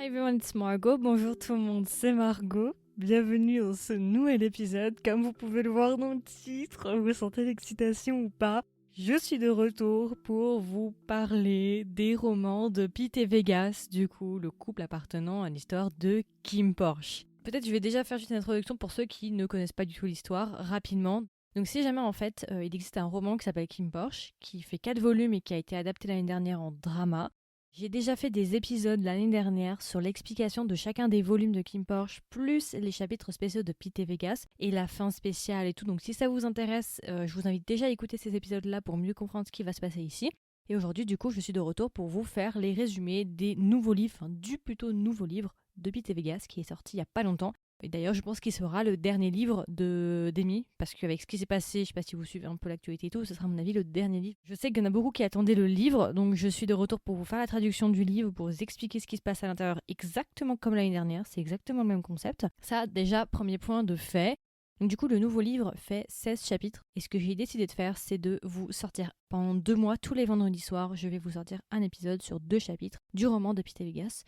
Hi everyone, it's Margot. Bonjour tout le monde, c'est Margot. Bienvenue dans ce nouvel épisode. Comme vous pouvez le voir dans le titre, vous sentez l'excitation ou pas? Je suis de retour pour vous parler des romans de Pete et Vegas, du coup, le couple appartenant à l'histoire de Kim Porsche. Peut-être je vais déjà faire juste une introduction pour ceux qui ne connaissent pas du tout l'histoire, rapidement. Donc si jamais en fait, il existe un roman qui s'appelle Kim Porsche, qui fait 4 volumes et qui a été adapté l'année dernière en drama. J'ai déjà fait des épisodes l'année dernière sur l'explication de chacun des volumes de Kim Porsche, plus les chapitres spéciaux de Pete et Vegas, et la fin spéciale et tout. Donc si ça vous intéresse, je vous invite déjà à écouter ces épisodes-là pour mieux comprendre ce qui va se passer ici. Et aujourd'hui, du coup, je suis de retour pour vous faire les résumés des nouveaux livres, du plutôt nouveau livre de Pete et Vegas, qui est sorti il n'y a pas longtemps. Et d'ailleurs, je pense qu'il sera le dernier livre d'Amy, parce qu'avec ce qui s'est passé, je ne sais pas si vous suivez un peu l'actualité et tout, ce sera à mon avis le dernier livre. Je sais qu'il y en a beaucoup qui attendaient le livre, donc je suis de retour pour vous faire la traduction du livre, pour vous expliquer ce qui se passe à l'intérieur exactement comme l'année dernière, c'est exactement le même concept. Ça, déjà, premier point de fait. Donc du coup, le nouveau livre fait 16 chapitres, et ce que j'ai décidé de faire, c'est de vous sortir pendant 2 mois, tous les vendredis soirs, je vais vous sortir un épisode sur 2 chapitres du roman de Pete et Vegas.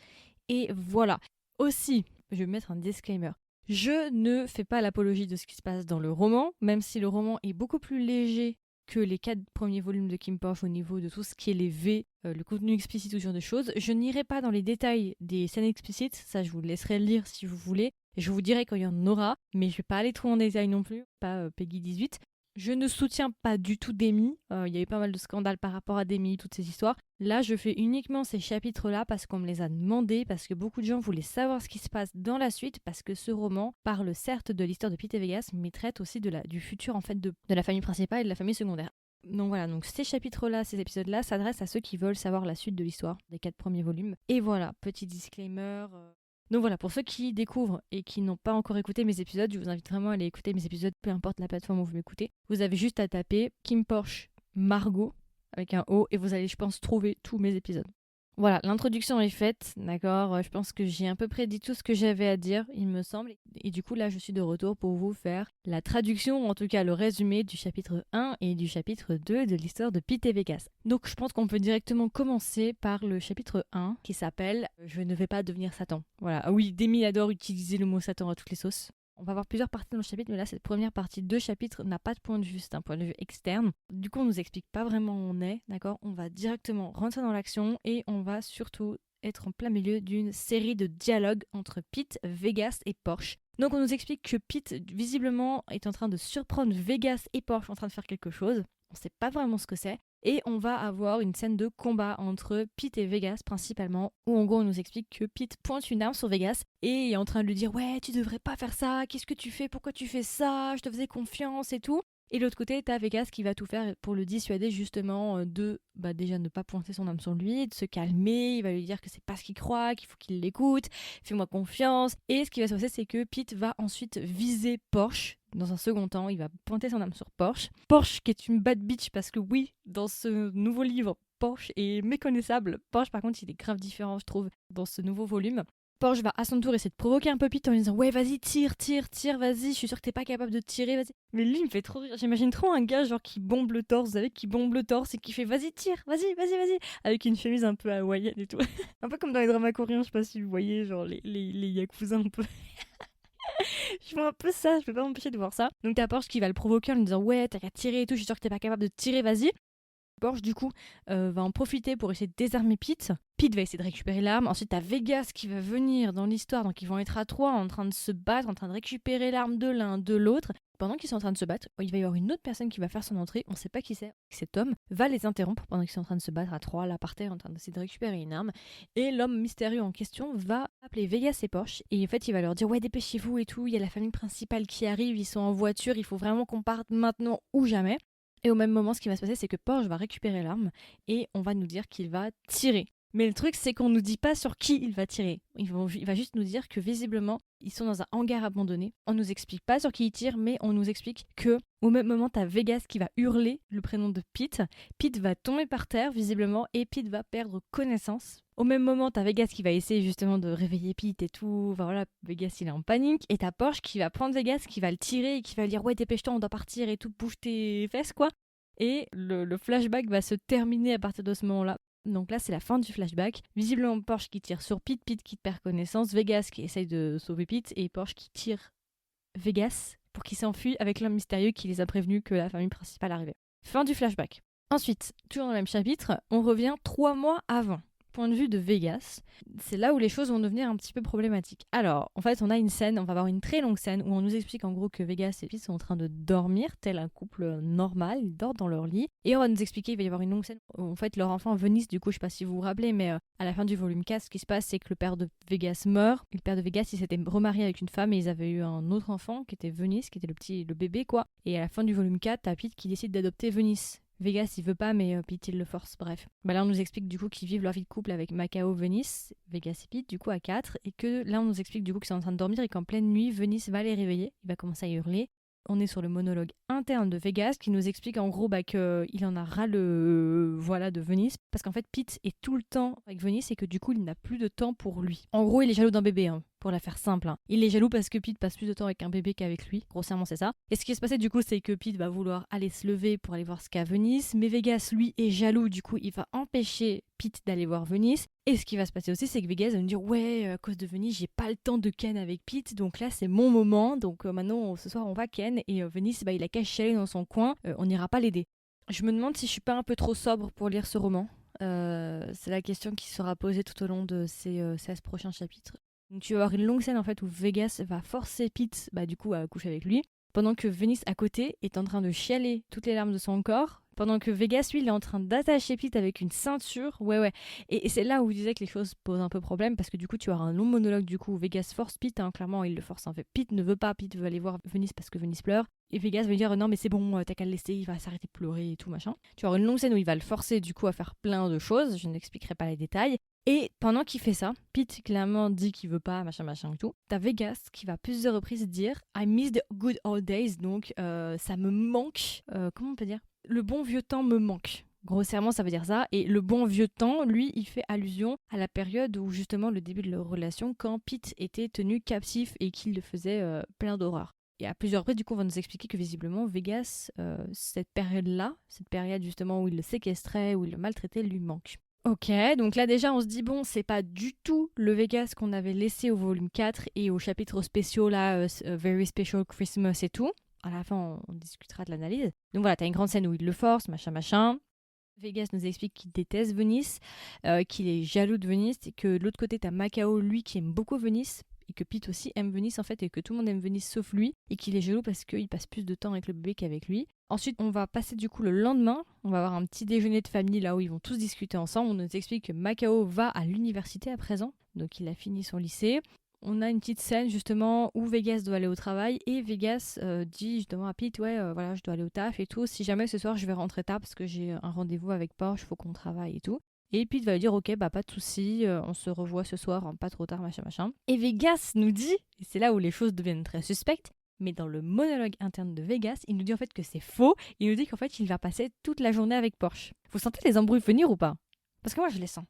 Et voilà. Aussi, je vais mettre un disclaimer. Je ne fais pas l'apologie de ce qui se passe dans le roman, même si le roman est beaucoup plus léger que les 4 premiers volumes de Kim Porsche au niveau de tout ce qui est les V, le contenu explicite ou ce genre de choses. Je n'irai pas dans les détails des scènes explicites, ça je vous laisserai lire si vous voulez, et je vous dirai quand il y en aura, mais je vais pas aller trop en détail non plus, pas Peggy 18. Je ne soutiens pas du tout Demi. Il y a eu pas mal de scandales par rapport à Demi, toutes ces histoires. Là, je fais uniquement ces chapitres-là parce qu'on me les a demandés, parce que beaucoup de gens voulaient savoir ce qui se passe dans la suite, parce que ce roman parle certes de l'histoire de Pete et Vegas, mais traite aussi du futur en fait de la famille principale et de la famille secondaire. Donc voilà, donc ces chapitres-là, ces épisodes-là s'adressent à ceux qui veulent savoir la suite de l'histoire des 4 premiers volumes. Et voilà, petit disclaimer. Donc voilà, pour ceux qui découvrent et qui n'ont pas encore écouté mes épisodes, je vous invite vraiment à aller écouter mes épisodes, peu importe la plateforme où vous m'écoutez. Vous avez juste à taper Kim Porsche Margot avec un O et vous allez, je pense, trouver tous mes épisodes. Voilà, l'introduction est faite, d'accord. Je pense que j'ai à peu près dit tout ce que j'avais à dire, il me semble. Et du coup, là, je suis de retour pour vous faire la traduction, ou en tout cas le résumé du chapitre 1 et du chapitre 2 de l'histoire de Pete et Vegas. Donc, je pense qu'on peut directement commencer par le chapitre 1 qui s'appelle « Je ne vais pas devenir Satan ». Voilà, ah oui, Demi adore utiliser le mot Satan à toutes les sauces. On va avoir plusieurs parties dans le chapitre, mais là, cette première partie, 2 chapitres, n'a pas de point de vue, c'est un point de vue externe. Du coup, on nous explique pas vraiment où on est, d'accord. On va directement rentrer dans l'action et on va surtout être en plein milieu d'une série de dialogues entre Pete, Vegas et Porsche. Donc on nous explique que Pete, visiblement, est en train de surprendre Vegas et Porsche en train de faire quelque chose. On sait pas vraiment ce que c'est. Et on va avoir une scène de combat entre Pete et Vegas principalement, où en gros on nous explique que Pete pointe une arme sur Vegas et est en train de lui dire « Ouais, tu devrais pas faire ça, qu'est-ce que tu fais, pourquoi tu fais ça, je te faisais confiance et tout ». Et de l'autre côté, t'as Vegas qui va tout faire pour le dissuader justement de déjà ne pas pointer son arme sur lui, de se calmer, il va lui dire que c'est pas ce qu'il croit, qu'il faut qu'il l'écoute, fais-moi confiance. Et ce qui va se passer, c'est que Pete va ensuite viser Porsche. Dans un second temps, il va pointer son arme sur Porsche. Porsche qui est une bad bitch parce que oui, dans ce nouveau livre, Porsche est méconnaissable. Porsche par contre, il est grave différent, je trouve, dans ce nouveau volume. Porsche va à son tour essayer de provoquer un peu Pete en lui disant « Ouais, vas-y, tire, vas-y, je suis sûr que t'es pas capable de tirer, vas-y. » Mais lui, il me fait trop rire. J'imagine trop un gars genre qui bombe le torse, vous savez, qui bombe le torse et qui fait « Vas-y, tire, vas-y. » Avec une chemise un peu hawaïenne et tout. Un peu comme dans les dramas coréens, je sais pas si vous voyez, genre les yakuza un peu. Je vois un peu ça, je peux pas m'empêcher de voir ça. Donc t'as Porsche qui va le provoquer en lui disant « Ouais, t'as qu'à tirer et tout, je suis sûr que t'es pas capable de tirer, vas-y. » Porsche, du coup, va en profiter pour essayer de désarmer Pete. Pete va essayer de récupérer l'arme. Ensuite, t'as Vegas qui va venir dans l'histoire. Donc, ils vont être à 3 en train de se battre, en train de récupérer l'arme de l'un, de l'autre. Pendant qu'ils sont en train de se battre, il va y avoir une autre personne qui va faire son entrée. On sait pas qui c'est. Cet homme va les interrompre pendant qu'ils sont en train de se battre à 3 là par terre, en train d'essayer de récupérer une arme. Et l'homme mystérieux en question va appeler Vegas et Porsche. Et en fait, il va leur dire « Ouais, dépêchez-vous et tout. Il y a la famille principale qui arrive. Ils sont en voiture. Il faut vraiment qu'on parte maintenant ou jamais. » Et au même moment, ce qui va se passer, c'est que Porsche va récupérer l'arme et on va nous dire qu'il va tirer. Mais le truc, c'est qu'on nous dit pas sur qui il va tirer. Il va juste nous dire que visiblement, ils sont dans un hangar abandonné. On nous explique pas sur qui il tire, mais on nous explique que au même moment, t'as Vegas qui va hurler le prénom de Pete. Pete va tomber par terre, visiblement, et Pete va perdre connaissance. Au même moment, t'as Vegas qui va essayer justement de réveiller Pete et tout. Enfin, voilà, Vegas il est en panique. Et t'as Porsche qui va prendre Vegas, qui va le tirer et qui va lui dire « Ouais, dépêche-toi, on doit partir et tout, bouge tes fesses, quoi. » Et le flashback va se terminer à partir de ce moment-là. Donc là, c'est la fin du flashback. Visiblement, Porsche qui tire sur Pete, Pete qui perd connaissance, Vegas qui essaye de sauver Pete et Porsche qui tire Vegas pour qu'il s'enfuit avec l'homme mystérieux qui les a prévenus que la famille principale arrivait. Fin du flashback. Ensuite, toujours dans le même chapitre, on revient 3 mois avant. Point de vue de Vegas, c'est là où les choses vont devenir un petit peu problématiques. Alors, en fait, on a une scène, on va avoir une très longue scène où on nous explique en gros que Vegas et Pete sont en train de dormir, tel un couple normal, ils dorment dans leur lit. Et on va nous expliquer, il va y avoir une longue scène où en fait leur enfant Venise, du coup, je sais pas si vous vous rappelez, mais à la fin du volume 4, ce qui se passe, c'est que le père de Vegas meurt. Et le père de Vegas, il s'était remarié avec une femme et ils avaient eu un autre enfant qui était Venise, qui était le bébé, quoi. Et à la fin du volume 4, t'as Pete qui décide d'adopter Venise. Vegas il veut pas mais Pete il le force, bref. Là on nous explique du coup qu'ils vivent leur vie de couple avec Macao, Venice, Vegas et Pete du coup à 4 et que là on nous explique du coup qu'ils sont en train de dormir et qu'en pleine nuit Venice va les réveiller, il va commencer à hurler. On est sur le monologue interne de Vegas qui nous explique en gros qu'il en a ras le voilà de Venice parce qu'en fait Pete est tout le temps avec Venice et que du coup il n'a plus de temps pour lui. En gros il est jaloux d'un bébé pour la faire simple. Il est jaloux parce que Pete passe plus de temps avec un bébé qu'avec lui, grossièrement c'est ça. Et ce qui va se passer du coup c'est que Pete va vouloir aller se lever pour aller voir ce qu'a Venice, mais Vegas lui est jaloux, du coup il va empêcher Pete d'aller voir Venice. Et ce qui va se passer aussi, c'est que Vegas va me dire ouais, à cause de Venice, j'ai pas le temps de ken avec Pete, donc là c'est mon moment, donc maintenant ce soir on va ken et Venice il a qu'à chialer dans son coin, on n'ira pas l'aider. Je me demande si je suis pas un peu trop sobre pour lire ce roman. C'est la question qui sera posée tout au long de ces 16 prochains chapitres. Donc tu vas avoir une longue scène en fait où Vegas va forcer Pete du coup à coucher avec lui, pendant que Venice à côté est en train de chialer toutes les larmes de son corps. Pendant que Vegas, lui, il est en train d'attacher Pete avec une ceinture. Ouais. Et c'est là où je disais que les choses posent un peu problème, parce que du coup, tu auras un long monologue du coup où Vegas force Pete, clairement, il le force en fait. Pete ne veut pas, Pete veut aller voir Venice parce que Venice pleure. Et Vegas va lui dire non mais c'est bon, t'as qu'à le laisser, il va s'arrêter de pleurer et tout machin. Tu auras une longue scène où il va le forcer du coup à faire plein de choses, je n'expliquerai pas les détails. Et pendant qu'il fait ça, Pete clairement dit qu'il veut pas, machin et tout. T'as Vegas qui va à plusieurs reprises dire I miss the good old days, donc ça me manque, comment on peut dire, le bon vieux temps me manque. Grossièrement, ça veut dire ça. Et le bon vieux temps, lui, il fait allusion à la période où justement le début de leur relation, quand Pete était tenu captif et qu'il le faisait plein d'horreur. Et à plusieurs reprises, du coup, on va nous expliquer que visiblement, Vegas, cette période-là, cette période justement où il le séquestrait, où il le maltraitait, lui manque. Ok, donc là déjà on se dit bon, c'est pas du tout le Vegas qu'on avait laissé au volume 4 et au chapitre spéciaux là, Very Special Christmas et tout. À la fin on discutera de l'analyse. Donc voilà, t'as une grande scène où il le force, machin. Vegas nous explique qu'il déteste Venice, qu'il est jaloux de Venice et que de l'autre côté t'as Macao, lui qui aime beaucoup Venice et que Pete aussi aime Venice en fait et que tout le monde aime Venice sauf lui et qu'il est jaloux parce qu'il passe plus de temps avec le bébé qu'avec lui. Ensuite, on va passer du coup le lendemain, on va avoir un petit déjeuner de famille là où ils vont tous discuter ensemble. On nous explique que Macao va à l'université à présent, donc il a fini son lycée. On a une petite scène justement où Vegas doit aller au travail et Vegas dit justement à Pete voilà je dois aller au taf et tout, si jamais ce soir je vais rentrer tard parce que j'ai un rendez-vous avec Porsche, faut qu'on travaille et tout. Et Pete va lui dire ok pas de souci, on se revoit ce soir, pas trop tard machin. Et Vegas nous dit, et c'est là où les choses deviennent très suspectes, mais dans le monologue interne de Vegas, il nous dit en fait que c'est faux, il nous dit qu'en fait il va passer toute la journée avec Porsche. Vous sentez les embrouilles venir ou pas? Parce que moi je les sens.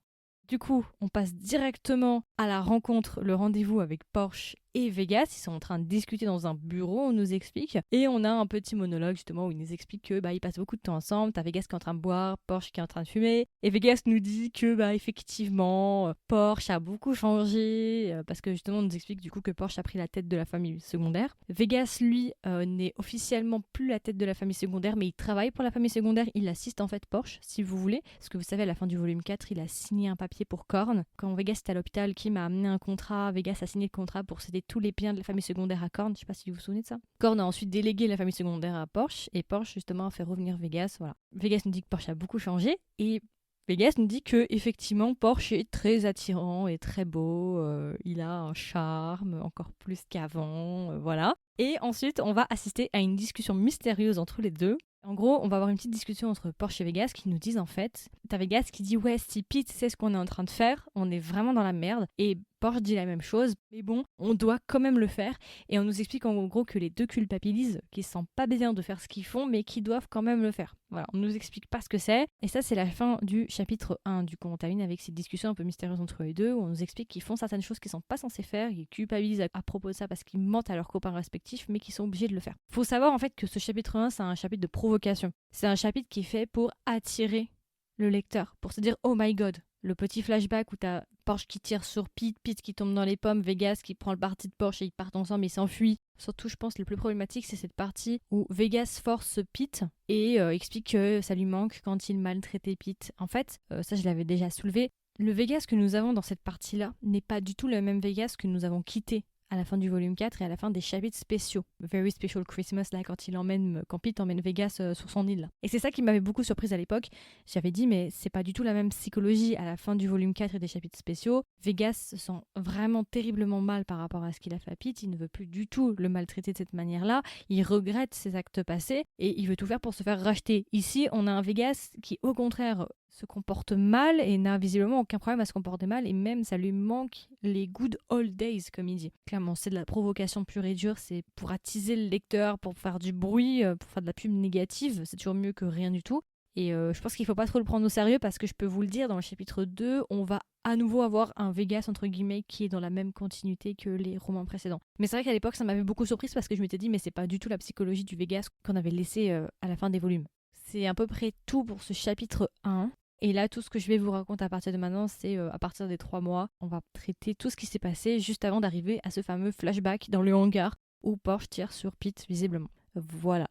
Du coup, on passe directement à la rencontre, le rendez-vous avec Porsche et Vegas. Ils sont en train de discuter dans un bureau, on nous explique. Et on a un petit monologue justement où ils nous expliquent que ils passent beaucoup de temps ensemble. T'as Vegas qui est en train de boire, Porsche qui est en train de fumer. Et Vegas nous dit que effectivement, Porsche a beaucoup changé. Parce que justement, on nous explique du coup que Porsche a pris la tête de la famille secondaire. Vegas, lui, n'est officiellement plus la tête de la famille secondaire, mais il travaille pour la famille secondaire. Il assiste en fait Porsche, si vous voulez. Parce que vous savez, à la fin du volume 4, il a signé un papier pour Korn. Quand Vegas était à l'hôpital, Kim a amené un contrat. Vegas a signé le contrat pour céder tous les biens de la famille secondaire à Korn. Je sais pas si vous vous souvenez de ça. Korn a ensuite délégué la famille secondaire à Porsche. Et Porsche, justement, a fait revenir Vegas. Voilà. Vegas nous dit que Porsche a beaucoup changé. Et Vegas nous dit que effectivement Porsche est très attirant et très beau. Il a un charme encore plus qu'avant. Voilà. Et ensuite, on va assister à une discussion mystérieuse entre les deux. En gros, on va avoir une petite discussion entre Porsche et Vegas qui nous disent en fait, t'as Vegas qui dit ouais, si Pete sait ce qu'on est en train de faire, on est vraiment dans la merde. Et Porsche dit la même chose, mais bon, on doit quand même le faire. Et on nous explique en gros que les deux culpabilisent, qu'ils se sentent pas bien de faire ce qu'ils font, mais qu'ils doivent quand même le faire. Voilà, on nous explique pas ce que c'est. Et ça, c'est la fin du chapitre 1. Du coup, on termine avec cette discussion un peu mystérieuse entre les deux, où on nous explique qu'ils font certaines choses qu'ils sont pas censés faire, ils culpabilisent à propos de ça parce qu'ils mentent à leurs copains respectifs, mais qu'ils sont obligés de le faire. Faut savoir en fait que ce chapitre 1, c'est un chapitre de provocation. C'est un chapitre qui est fait pour attirer le lecteur pour se dire oh my god, le petit flashback où t'as Porsche qui tire sur Pete, Pete qui tombe dans les pommes, Vegas qui prend le parti de Porsche et ils partent ensemble et s'enfuient. Surtout, je pense, le plus problématique, c'est cette partie où Vegas force Pete et explique que ça lui manque quand il maltraitait Pete. En fait, ça je l'avais déjà soulevé, le Vegas que nous avons dans cette partie-là n'est pas du tout le même Vegas que nous avons quitté à la fin du volume 4 et à la fin des chapitres spéciaux. Very Special Christmas, là, quand Pete emmène Vegas sur son île. Et c'est ça qui m'avait beaucoup surprise à l'époque. J'avais dit, mais c'est pas du tout la même psychologie à la fin du volume 4 et des chapitres spéciaux. Vegas se sent vraiment terriblement mal par rapport à ce qu'il a fait à Pete. Il ne veut plus du tout le maltraiter de cette manière-là. Il regrette ses actes passés et il veut tout faire pour se faire racheter. Ici, on a un Vegas qui, au contraire, se comporte mal et n'a visiblement aucun problème à se comporter mal et même ça lui manque les good old days comme il dit. Clairement c'est de la provocation pure et dure, c'est pour attiser le lecteur, pour faire du bruit, pour faire de la pub négative, c'est toujours mieux que rien du tout. Et je pense qu'il faut pas trop le prendre au sérieux parce que je peux vous le dire, dans le chapitre 2, on va à nouveau avoir un Vegas entre guillemets qui est dans la même continuité que les romans précédents. Mais c'est vrai qu'à l'époque ça m'avait beaucoup surprise parce que je m'étais dit mais c'est pas du tout la psychologie du Vegas qu'on avait laissé à la fin des volumes. C'est à peu près tout pour ce chapitre 1. Et là, tout ce que je vais vous raconter à partir de maintenant, c'est à partir des 3 mois, on va traiter tout ce qui s'est passé juste avant d'arriver à ce fameux flashback dans le hangar où Porsche tire sur Pete visiblement. Voilà.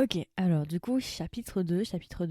Ok, alors du coup, chapitre 2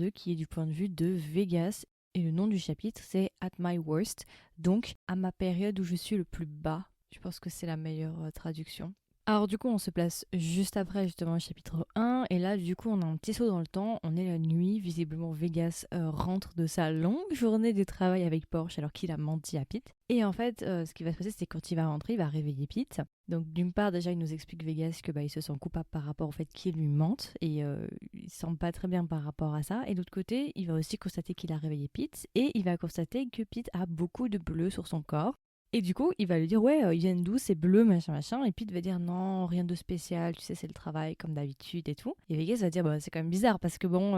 qui est du point de vue de Vegas. Et le nom du chapitre, c'est At My Worst, donc à ma période où je suis le plus bas. Je pense que c'est la meilleure traduction. Alors du coup on se place juste après justement le chapitre 1 et là du coup on a un petit saut dans le temps, on est la nuit, visiblement Vegas rentre de sa longue journée de travail avec Porsche alors qu'il a menti à Pete. Et en fait ce qui va se passer c'est quand il va rentrer il va réveiller Pete. Donc d'une part déjà il nous explique Vegas que il se sent coupable par rapport au fait qu'il lui mente et il se sent pas très bien par rapport à ça. Et d'autre côté il va aussi constater qu'il a réveillé Pete et il va constater que Pete a beaucoup de bleu sur son corps. Et du coup, il va lui dire ouais, ils viennent d'où, c'est bleu, machin, machin. Et puis il va dire non, rien de spécial, tu sais, c'est le travail comme d'habitude et tout. Et Vegas va dire bah c'est quand même bizarre parce que bon,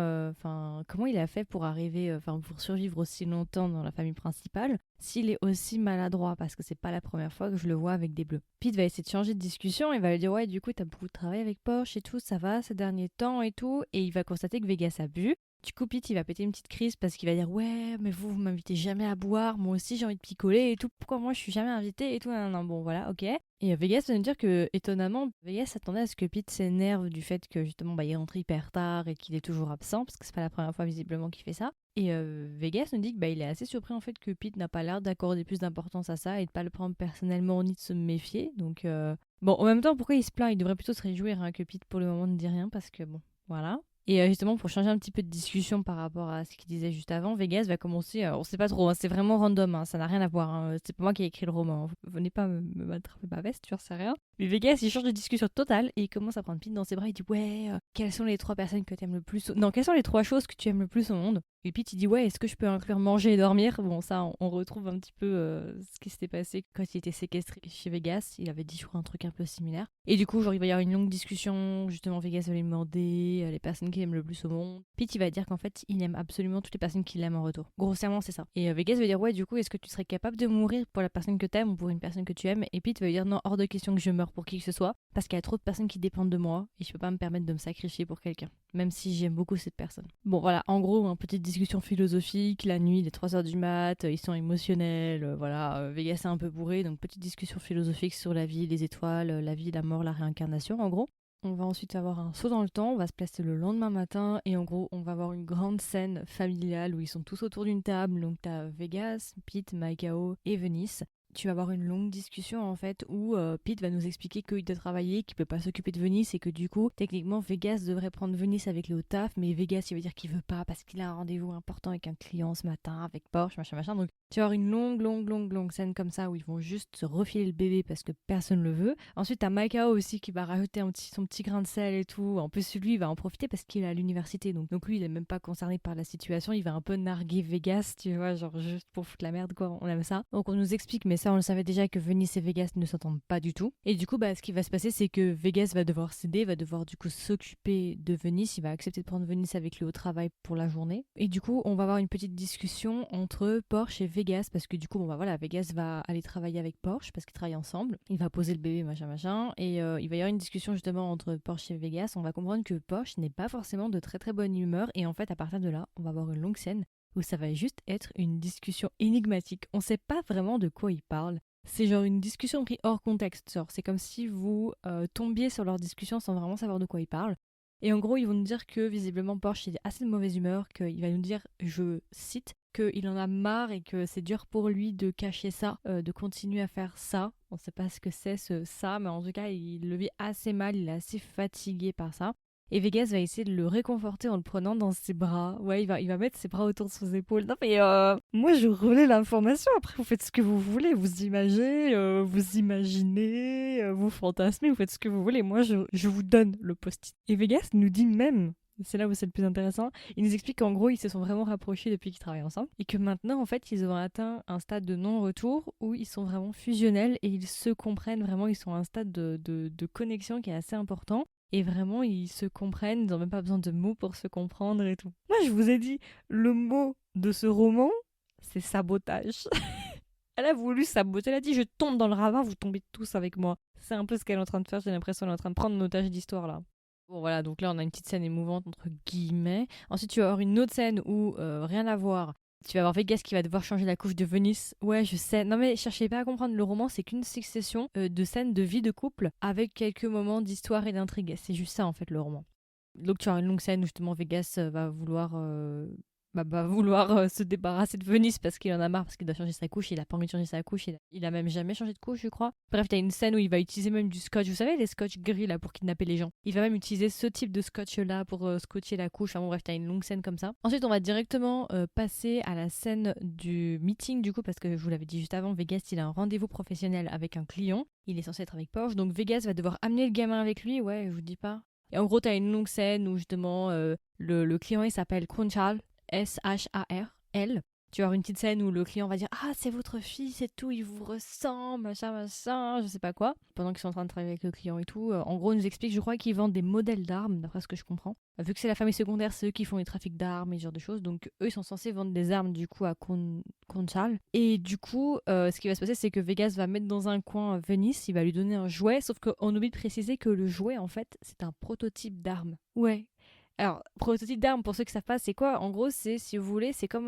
comment il a fait pour arriver, pour survivre aussi longtemps dans la famille principale s'il est aussi maladroit parce que c'est pas la première fois que je le vois avec des bleus. Pete va essayer de changer de discussion et va lui dire ouais, du coup t'as beaucoup de travail avec Porsche et tout, ça va ces derniers temps et tout. Et il va constater que Vegas a bu. Du coup, Pete, il va péter une petite crise parce qu'il va dire ouais, mais vous m'invitez jamais à boire, moi aussi j'ai envie de picoler et tout, pourquoi moi je suis jamais invité et tout, non, non, bon voilà, ok. Et Vegas va nous dire que, étonnamment, Vegas s'attendait à ce que Pete s'énerve du fait que justement il rentre hyper tard et qu'il est toujours absent, parce que c'est pas la première fois visiblement qu'il fait ça. Et Vegas nous dit que il est assez surpris en fait que Pete n'a pas l'air d'accorder plus d'importance à ça et de pas le prendre personnellement ni de se méfier. Donc bon, en même temps, pourquoi il se plaint? Il devrait plutôt se réjouir que Pete pour le moment ne dit rien parce que bon, voilà. Et justement, pour changer un petit peu de discussion par rapport à ce qu'il disait juste avant, Vegas va commencer, on sait pas trop, c'est vraiment random, ça n'a rien à voir, c'est pas moi qui ai écrit le roman, venez pas me m'attraper ma veste, tu sais rien. Mais Vegas, il change de discussion totale et il commence à prendre Pete dans ses bras, il dit ouais, quelles sont les 3 personnes que tu aimes le plus Non, quelles sont les 3 choses que tu aimes le plus au monde? Et Pete, il dit ouais, est-ce que je peux inclure manger et dormir? Bon, ça, on retrouve un petit peu ce qui s'était passé quand il était séquestré chez Vegas, il avait dit, je crois, un truc un peu similaire. Et du coup, genre, il va y avoir une longue discussion, justement, Vegas va lui demander les personnes qu'il aime le plus au monde. Pete, il va dire qu'en fait, il aime absolument toutes les personnes qu'il aime en retour. Grossièrement, c'est ça. Et Vegas va dire ouais, du coup, est-ce que tu serais capable de mourir pour la personne que t'aimes ou pour une personne que tu aimes? Et Pete va lui dire non, hors de question que je meure pour qui que ce soit, parce qu'il y a trop de personnes qui dépendent de moi et je peux pas me permettre de me sacrifier pour quelqu'un, même si j'aime beaucoup cette personne. Bon, voilà, en gros, une petite discussion philosophique, la nuit, les 3 heures du mat, ils sont émotionnels, voilà, Vegas est un peu bourré, donc petite discussion philosophique sur la vie, les étoiles, la vie, la mort, la réincarnation, en gros. On va ensuite avoir un saut dans le temps, on va se placer le lendemain matin et en gros on va avoir une grande scène familiale où ils sont tous autour d'une table, donc t'as Vegas, Pete, Maekao et Venice. Tu vas avoir une longue discussion en fait où Pete va nous expliquer qu'il doit travailler, qu'il peut pas s'occuper de Venice et que du coup techniquement Vegas devrait prendre Venice avec lui au taf, mais Vegas il veut dire qu'il veut pas parce qu'il a un rendez-vous important avec un client ce matin avec Porsche machin machin. Donc tu vas avoir une longue scène comme ça où ils vont juste se refiler le bébé parce que personne le veut. Ensuite t'as Maekao aussi qui va rajouter son petit grain de sel et tout. En plus lui il va en profiter parce qu'il est à l'université, donc lui il est même pas concerné par la situation, il va un peu narguer Vegas, tu vois, genre juste pour foutre la merde quoi, on aime ça. Donc on nous explique, mais ça on le savait déjà, que Venice et Vegas ne s'entendent pas du tout. Et du coup ce qui va se passer c'est que Vegas va devoir céder, va devoir du coup s'occuper de Venice, il va accepter de prendre Venice avec lui au travail pour la journée. Et du coup on va avoir une petite discussion entre Porsche et Vegas parce que du coup voilà, Vegas va aller travailler avec Porsche parce qu'ils travaillent ensemble, il va poser le bébé machin et il va y avoir une discussion justement entre Porsche et Vegas. On va comprendre que Porsche n'est pas forcément de très très bonne humeur et en fait à partir de là on va avoir une longue scène où ça va juste être une discussion énigmatique. On sait pas vraiment de quoi ils parlent. C'est genre une discussion prise hors contexte. Genre, c'est comme si vous tombiez sur leur discussion sans vraiment savoir de quoi ils parlent. Et en gros, ils vont nous dire que visiblement Porsche est assez de mauvaise humeur, qu'il va nous dire, je cite, qu'il en a marre et que c'est dur pour lui de cacher ça, de continuer à faire ça. On sait pas ce que c'est ça, mais en tout cas, il le vit assez mal, il est assez fatigué par ça. Et Vegas va essayer de le réconforter en le prenant dans ses bras. Ouais, il va mettre ses bras autour de ses épaules. Non mais moi je relais l'information, après vous faites ce que vous voulez, vous imaginez, vous fantasmez, vous faites ce que vous voulez. Moi je vous donne le post-it. Et Vegas nous dit même, c'est là où c'est le plus intéressant, il nous explique qu'en gros ils se sont vraiment rapprochés depuis qu'ils travaillent ensemble et que maintenant en fait ils ont atteint un stade de non-retour où ils sont vraiment fusionnels et ils se comprennent vraiment, ils sont à un stade de connexion qui est assez important. Et vraiment, ils se comprennent, ils n'ont même pas besoin de mots pour se comprendre et tout. Moi, je vous ai dit, le mot de ce roman, c'est sabotage. Elle a voulu saboter, elle a dit, je tombe dans le ravin, vous tombez tous avec moi. C'est un peu ce qu'elle est en train de faire, j'ai l'impression qu'elle est en train de prendre en otage d'histoire là. Bon voilà, donc là on a une petite scène émouvante entre guillemets. Ensuite tu vas avoir une autre scène où rien à voir. Tu vas avoir Vegas qui va devoir changer la couche de Venise. Ouais, je sais. Non mais cherchez pas à comprendre. Le roman, c'est qu'une succession de scènes de vie de couple avec quelques moments d'histoire et d'intrigue. C'est juste ça en fait le roman. Donc tu auras une longue scène où justement Vegas va vouloir se débarrasser de Venise parce qu'il en a marre, parce qu'il doit changer sa couche. Il a pas envie de changer sa couche. Il a même jamais changé de couche, je crois. Bref, t'as une scène où il va utiliser même du scotch. Vous savez, les scotch gris là pour kidnapper les gens. Il va même utiliser ce type de scotch là pour scotcher la couche. Enfin bon, bref, t'as une longue scène comme ça. Ensuite, on va directement passer à la scène du meeting du coup, parce que je vous l'avais dit juste avant, Vegas il a un rendez-vous professionnel avec un client. Il est censé être avec Porsche, donc Vegas va devoir amener le gamin avec lui. Ouais, je vous dis pas. Et en gros, t'as une longue scène où justement le client il s'appelle Kunchal. Sharl. Tu vas avoir une petite scène où le client va dire ah c'est votre fils et tout, il vous ressemble, machin, je sais pas quoi. Pendant qu'ils sont en train de travailler avec le client et tout, en gros, on nous explique, je crois qu'ils vendent des modèles d'armes, d'après ce que je comprends. Vu que c'est la famille secondaire, c'est eux qui font les trafics d'armes et ce genre de choses, donc eux ils sont censés vendre des armes du coup à Conchal. Et du coup, ce qui va se passer, c'est que Vegas va mettre dans un coin Venice, il va lui donner un jouet, sauf qu'on oublie de préciser que le jouet en fait c'est un prototype d'arme. Ouais. Alors, prototype d'arme, pour ceux qui savent pas, c'est quoi? En gros, c'est, si vous voulez, c'est comme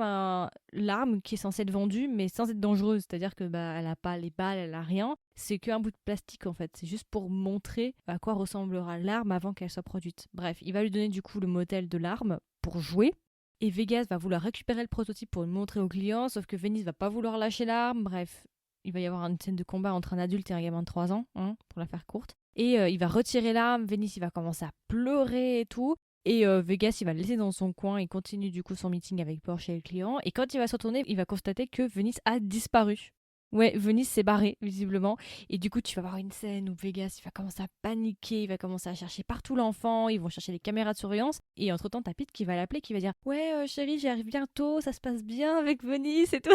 l'arme qui est censée être vendue, mais sans être dangereuse. C'est-à-dire que elle a pas les balles, elle a rien. C'est qu'un bout de plastique, en fait. C'est juste pour montrer à quoi ressemblera l'arme avant qu'elle soit produite. Bref, il va lui donner du coup le modèle de l'arme pour jouer. Et Vegas va vouloir récupérer le prototype pour le montrer au client, sauf que Venice va pas vouloir lâcher l'arme. Bref, il va y avoir une scène de combat entre un adulte et un gamin de 3 ans, pour la faire courte. Et il va retirer l'arme, Venice il va commencer à pleurer et tout. Et Vegas, il va le laisser dans son coin et continue du coup son meeting avec Porsche et le client. Et quand il va se retourner, il va constater que Venice a disparu. Ouais, Venice s'est barré, visiblement. Et du coup, tu vas avoir une scène où Vegas, il va commencer à paniquer, il va commencer à chercher partout l'enfant, ils vont chercher les caméras de surveillance. Et entre-temps, t'as Pete qui va l'appeler, qui va dire ouais, chérie, j'arrive bientôt, ça se passe bien avec Venice et tout.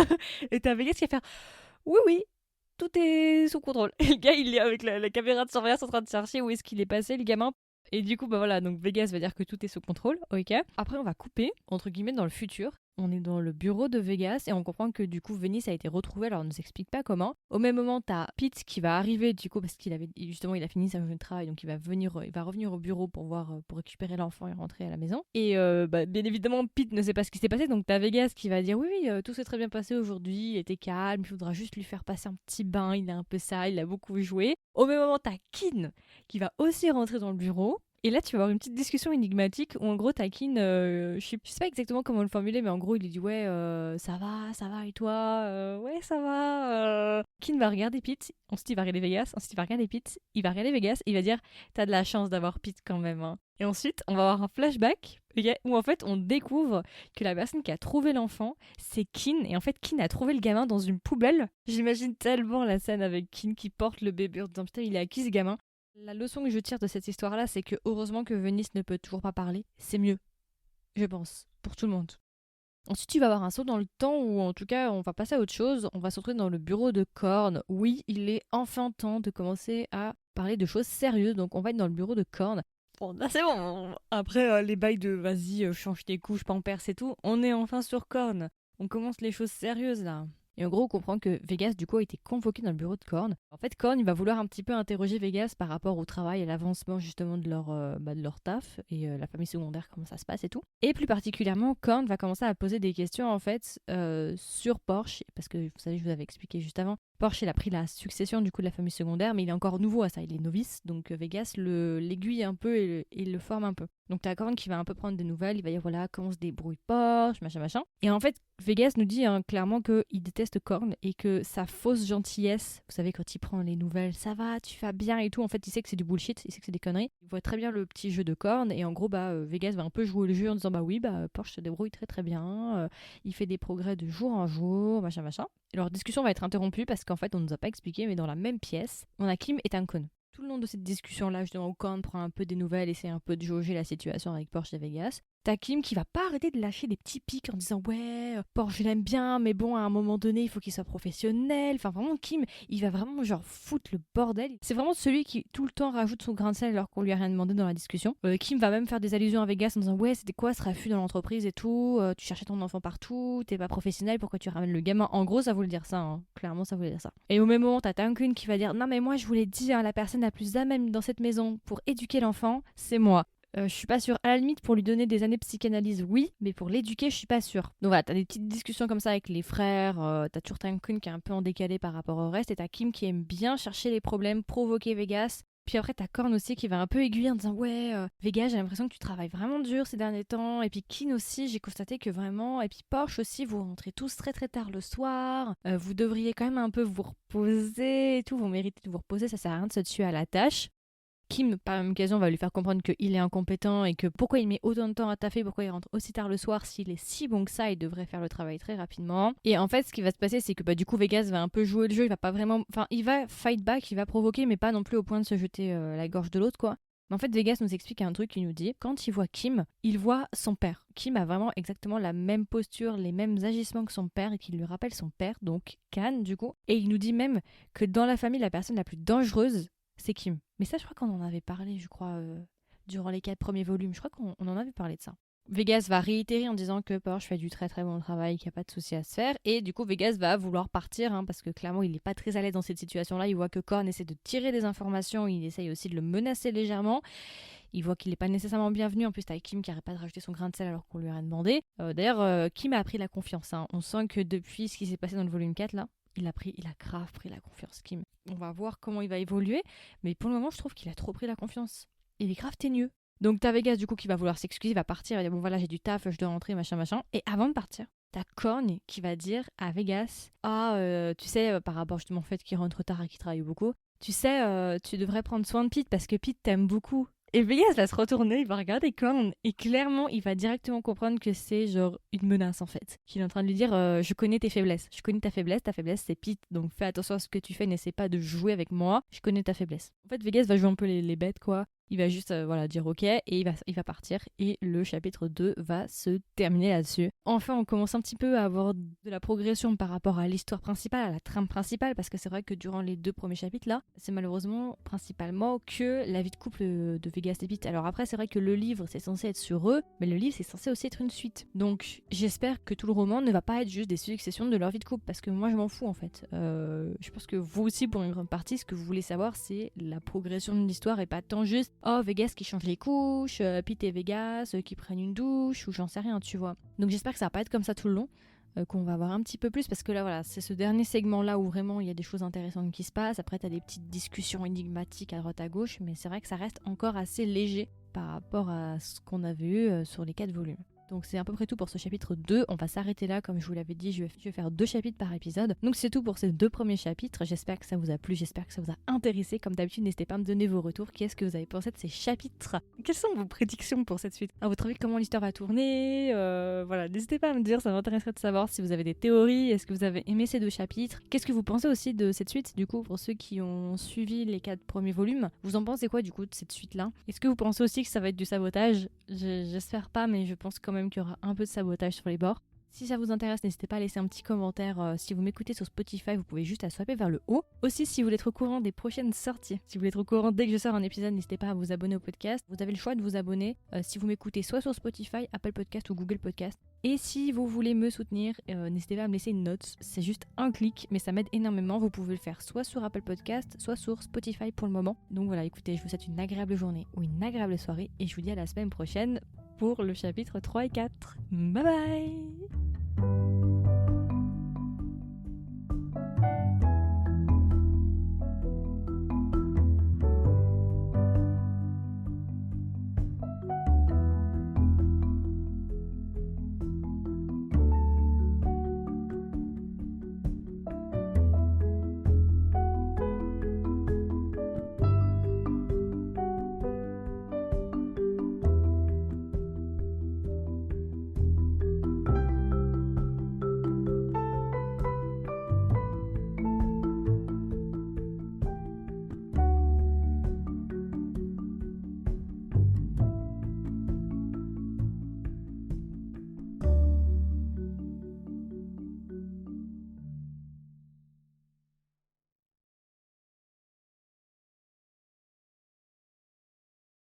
Et t'as Vegas qui va faire oui, oui, tout est sous contrôle. Et le gars, il est avec la caméra de surveillance en train de chercher où est-ce qu'il est passé, le gamin. Et du coup, bah voilà, donc Vegas va dire que tout est sous contrôle, ok. Après, on va couper, entre guillemets, dans le futur. On est dans le bureau de Vegas et on comprend que du coup, Venice a été retrouvée, alors on ne nous explique pas comment. Au même moment, t'as Pete qui va arriver, du coup, parce qu'il avait, justement, il a fini sa journée de travail, donc il va revenir au bureau pour voir, pour récupérer l'enfant et rentrer à la maison. Et bien évidemment, Pete ne sait pas ce qui s'est passé, donc t'as Vegas qui va dire oui, oui, tout s'est très bien passé aujourd'hui, il était calme, il faudra juste lui faire passer un petit bain, il est un peu sale, il a beaucoup joué. Au même moment, t'as Kin qui va aussi rentrer dans le bureau. Et là, tu vas avoir une petite discussion énigmatique où en gros, Takin, je sais pas exactement comment le formuler, mais en gros, il lui dit ouais, ça va, et toi ouais, ça va. Kin va regarder Pete, ensuite il va regarder Vegas, ensuite il va regarder Pete, il va regarder Vegas, et il va dire t'as de la chance d'avoir Pete quand même. Hein. Et ensuite, on va avoir un flashback où en fait, on découvre que la personne qui a trouvé l'enfant, c'est Kin, et en fait, Kin a trouvé le gamin dans une poubelle. J'imagine tellement la scène avec Kin qui porte le bébé en disant putain, il est à qui ce gamin? La leçon que je tire de cette histoire-là, c'est que heureusement que Venice ne peut toujours pas parler. C'est mieux, je pense, pour tout le monde. Ensuite, tu vas avoir un saut dans le temps où, en tout cas, on va passer à autre chose. On va se retrouver dans le bureau de Korn. Oui, il est enfin temps de commencer à parler de choses sérieuses. Donc, on va être dans le bureau de Korn. Bon, là, c'est bon. Après, les bails de vas-y, change tes couches, pampers et tout, on est enfin sur Korn. On commence les choses sérieuses, là. Et en gros, on comprend que Vegas, du coup, a été convoqué dans le bureau de Korn. En fait, Korn, il va vouloir un petit peu interroger Vegas par rapport au travail et l'avancement justement de leur taf et la famille secondaire, comment ça se passe et tout. Et plus particulièrement, Korn va commencer à poser des questions en fait sur Porsche, parce que vous savez, je vous avais expliqué juste avant, Porsche, il a pris la succession du coup de la famille secondaire, mais il est encore nouveau à ça, il est novice, donc Vegas l'aiguille un peu et le forme un peu. Donc t'as Korn qui va un peu prendre des nouvelles, il va dire voilà comment se débrouille Porsche, machin. Et en fait, Vegas nous dit clairement qu'il déteste Korn et que sa fausse gentillesse, vous savez quand il prend les nouvelles, ça va, tu vas bien et tout, en fait il sait que c'est du bullshit, il sait que c'est des conneries. Il voit très bien le petit jeu de Korn et en gros Vegas va un peu jouer le jeu en disant bah oui, Porsche se débrouille très très bien, il fait des progrès de jour en jour, machin. Et leur discussion va être interrompue parce qu'en fait on nous a pas expliqué, mais dans la même pièce, on a Kim et Tankun. Tout le long de cette discussion-là, justement, où Korn prend un peu des nouvelles, essaie un peu de jauger la situation avec Porsche et Vegas. T'as Kim qui va pas arrêter de lâcher des petits pics en disant ouais, Porsche je l'aime bien, mais bon, à un moment donné, il faut qu'il soit professionnel. Enfin, vraiment, Kim, il va vraiment genre foutre le bordel. C'est vraiment celui qui tout le temps rajoute son grain de sel alors qu'on lui a rien demandé dans la discussion. Kim va même faire des allusions à Vegas en disant ouais, c'était quoi ce raffut dans l'entreprise et tout, tu cherchais ton enfant partout, t'es pas professionnel, pourquoi tu ramènes le gamin. En gros, ça voulait dire ça, hein. Clairement, ça voulait dire ça. Et au même moment, t'as Tankun qui va dire non, mais moi, je voulais dire la personne la plus à même dans cette maison pour éduquer l'enfant, c'est moi. Je suis pas sûre. À la limite, pour lui donner des années de psychanalyse, oui, mais pour l'éduquer, je suis pas sûre. Donc voilà, t'as des petites discussions comme ça avec les frères, t'as toujours Tankun qui est un peu en décalé par rapport au reste, et t'as Kim qui aime bien chercher les problèmes, provoquer Vegas. Puis après, t'as Korn aussi qui va un peu aiguiller en disant ouais, Vegas, j'ai l'impression que tu travailles vraiment dur ces derniers temps. Et puis Kin aussi, j'ai constaté que vraiment. Et puis Porsche aussi, vous rentrez tous très très tard le soir. Vous devriez quand même un peu vous reposer et tout. Vous méritez de vous reposer, ça sert à rien de se tuer à la tâche. Kim, par la même occasion, va lui faire comprendre qu'il est incompétent et que pourquoi il met autant de temps à taffer, pourquoi il rentre aussi tard le soir, s'il est si bon que ça, il devrait faire le travail très rapidement. Et en fait, ce qui va se passer, c'est que du coup, Vegas va un peu jouer le jeu, il va pas vraiment. Enfin, il va fight back, il va provoquer, mais pas non plus au point de se jeter la gorge de l'autre, quoi. Mais en fait, Vegas nous explique un truc, il nous dit quand il voit Kim, il voit son père. Kim a vraiment exactement la même posture, les mêmes agissements que son père et qui lui rappelle son père, donc Kan, du coup. Et il nous dit même que dans la famille, la personne la plus dangereuse, c'est Kim. Mais ça, je crois qu'on en avait parlé, durant les 4 premiers volumes. Je crois qu'on en avait parlé de ça. Vegas va réitérer en disant que Porsche fait du très très bon travail, qu'il n'y a pas de souci à se faire. Et du coup, Vegas va vouloir partir, parce que clairement, il n'est pas très à l'aise dans cette situation-là. Il voit que Korn essaie de tirer des informations, il essaye aussi de le menacer légèrement. Il voit qu'il n'est pas nécessairement bienvenu. En plus, t'as Kim qui n'arrête pas de rajouter son grain de sel alors qu'on lui a rien demandé. D'ailleurs, Kim a appris la confiance. On sent que depuis ce qui s'est passé dans le volume 4, là, il a grave pris la confiance, Kim. On va voir comment il va évoluer, mais pour le moment, je trouve qu'il a trop pris la confiance. Il est grave teigneux. Donc t'as Vegas du coup qui va vouloir s'excuser, il va partir, il va dire bon voilà j'ai du taf, je dois rentrer, machin. Et avant de partir, t'as Korn qui va dire à Vegas tu sais, par rapport justement au fait qu'il rentre tard et qu'il travaille beaucoup, tu sais, tu devrais prendre soin de Pete parce que Pete t'aime beaucoup. Et Vegas va se retourner, il va regarder Korn et clairement il va directement comprendre que c'est genre une menace en fait. Qu'il est en train de lui dire je connais tes faiblesses, je connais ta faiblesse c'est Pete, donc fais attention à ce que tu fais, n'essaie pas de jouer avec moi, je connais ta faiblesse. En fait Vegas va jouer un peu les bêtes quoi. Il va juste dire ok et il va partir et le chapitre 2 va se terminer là-dessus. Enfin on commence un petit peu à avoir de la progression par rapport à l'histoire principale, à la trame principale, parce que c'est vrai que durant les 2 premiers chapitres là, c'est malheureusement principalement que la vie de couple de Vegas et Pete. Alors après c'est vrai que le livre c'est censé être sur eux, mais le livre c'est censé aussi être une suite. Donc j'espère que tout le roman ne va pas être juste des successions de leur vie de couple, parce que moi je m'en fous en fait. Je pense que vous aussi pour une grande partie, ce que vous voulez savoir c'est la progression de l'histoire et pas tant juste Vegas qui change les couches, Pete et Vegas qui prennent une douche, ou j'en sais rien, tu vois. Donc j'espère que ça va pas être comme ça tout le long, qu'on va voir un petit peu plus, parce que là voilà, c'est ce dernier segment là où vraiment il y a des choses intéressantes qui se passent. Après t'as des petites discussions énigmatiques à droite à gauche, mais c'est vrai que ça reste encore assez léger par rapport à ce qu'on avait eu sur les 4 volumes. Donc c'est à peu près tout pour ce chapitre 2. On va s'arrêter là, comme je vous l'avais dit, je vais faire 2 chapitres par épisode. Donc c'est tout pour ces 2 premiers chapitres. J'espère que ça vous a plu, j'espère que ça vous a intéressé. Comme d'habitude, n'hésitez pas à me donner vos retours. Qu'est-ce que vous avez pensé de ces chapitres? Quelles sont vos prédictions pour cette suite? À votre avis, comment l'histoire va tourner? Voilà, n'hésitez pas à me dire, ça m'intéresserait de savoir si vous avez des théories. Est-ce que vous avez aimé ces 2 chapitres? Qu'est-ce que vous pensez aussi de cette suite, du coup, pour ceux qui ont suivi les 4 premiers volumes? Vous en pensez quoi, du coup, de cette suite-là? Est-ce que vous pensez aussi que ça va être du sabotage? J'espère pas, mais je pense quand même qu'il y aura un peu de sabotage sur les bords. Si ça vous intéresse, n'hésitez pas à laisser un petit commentaire. Si vous m'écoutez sur Spotify, vous pouvez juste à swiper vers le haut. Aussi, si vous voulez être au courant des prochaines sorties, si vous voulez être au courant dès que je sors un épisode, n'hésitez pas à vous abonner au podcast. Vous avez le choix de vous abonner si vous m'écoutez soit sur Spotify, Apple Podcast ou Google Podcast. Et si vous voulez me soutenir, n'hésitez pas à me laisser une note. C'est juste un clic, mais ça m'aide énormément. Vous pouvez le faire soit sur Apple Podcast, soit sur Spotify pour le moment. Donc voilà, écoutez, je vous souhaite une agréable journée ou une agréable soirée et je vous dis à la semaine prochaine pour le chapitre 3 et 4. Bye bye!